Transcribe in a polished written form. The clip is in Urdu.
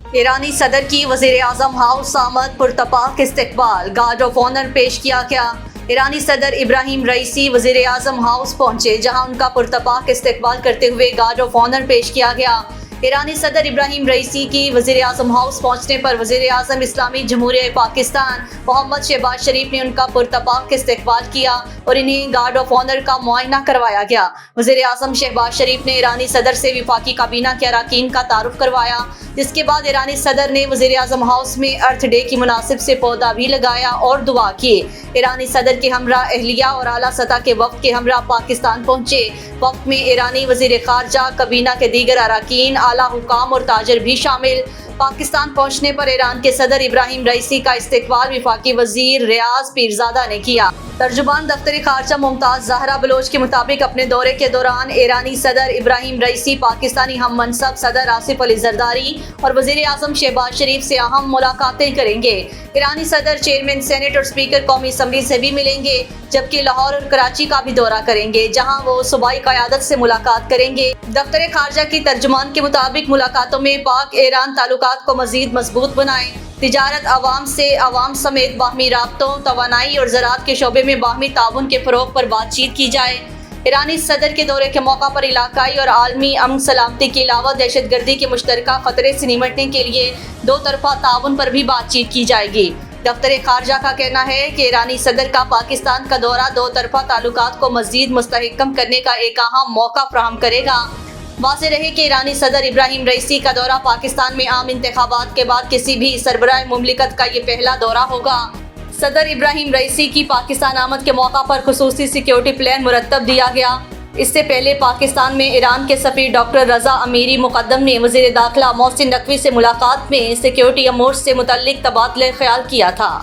ایرانی صدر کی وزیر اعظم ہاؤس آمد پرتپاک استقبال، گارڈ آف آنر پیش کیا گیا۔ ایرانی صدر ابراہیم رئیسی وزیر اعظم ہاؤس پہنچے، جہاں ان کا پرتپاک استقبال کرتے ہوئے گارڈ آف آنر پیش کیا گیا۔ ایرانی صدر ابراہیم رئیسی کی وزیر اعظم ہاؤس پہنچنے پر وزیر اعظم اسلامی جمہوریہ پاکستان محمد شہباز شریف نے ان کا پرتپاک استقبال کیا اور انہیں گارڈ آف آنر کا معائنہ کروایا گیا۔ وزیر اعظم شہباز شریف نے ایرانی صدر سے وفاقی کابینہ کے اراکین کا تعارف کروایا، جس کے بعد ایرانی صدر نے وزیر اعظم ہاؤس میں ارتھ ڈے کی مناسب سے پودا بھی لگایا اور دعا کیے۔ ایرانی صدر کے ہمراہ اہلیہ اور اعلیٰ سطح کے وفد کے ہمراہ پاکستان پہنچے۔ وفد میں ایرانی وزیر خارجہ، کابینہ کے دیگر اراکین، اعلیٰ حکام اور تاجر بھی شامل۔ پاکستان پہنچنے پر ایران کے صدر ابراہیم رئیسی کا استقبال وفاقی وزیر ریاض پیرزادہ نے کیا۔ ترجمان دفتر خارجہ ممتاز زہرا بلوچ کے مطابق اپنے دورے کے دوران ایرانی صدر ابراہیم رئیسی پاکستانی ہم منصب صدر آصف علی زرداری اور وزیر اعظم شہباز شریف سے اہم ملاقاتیں کریں گے۔ ایرانی صدر چیئرمین سینٹ اور اسپیکر قومی اسمبلی سے بھی ملیں گے، جبکہ لاہور اور کراچی کا بھی دورہ کریں گے، جہاں وہ صوبائی قیادت سے ملاقات کریں گے۔ دفتر خارجہ کی ترجمان کے مطابق ملاقاتوں میں پاک ایران تعلقات کو مزید مضبوط بنائیں، تجارت، عوام سے عوام سمیت باہمی رابطوں، توانائی اور زراعت کے شعبے میں باہمی تعاون کے فروغ پر بات چیت کی جائے۔ ایرانی صدر کے دورے کے موقع پر علاقائی اور عالمی امن سلامتی کے علاوہ دہشت گردی کے مشترکہ خطرے سے نمٹنے کے لیے دو طرفہ تعاون پر بھی بات چیت کی جائے گی۔ دفتر خارجہ کا کہنا ہے کہ ایرانی صدر کا پاکستان کا دورہ دو طرفہ تعلقات کو مزید مستحکم کرنے کا ایک اہم موقع فراہم کرے گا۔ واضح رہے کہ ایرانی صدر ابراہیم رئیسی کا دورہ پاکستان میں عام انتخابات کے بعد کسی بھی سربراہ مملکت کا یہ پہلا دورہ ہوگا۔ صدر ابراہیم رئیسی کی پاکستان آمد کے موقع پر خصوصی سیکیورٹی پلان مرتب دیا گیا۔ اس سے پہلے پاکستان میں ایران کے سفیر ڈاکٹر رضا امیری مقدم نے وزیر داخلہ محسن نقوی سے ملاقات میں سیکیورٹی امور سے متعلق تبادلہ خیال کیا تھا۔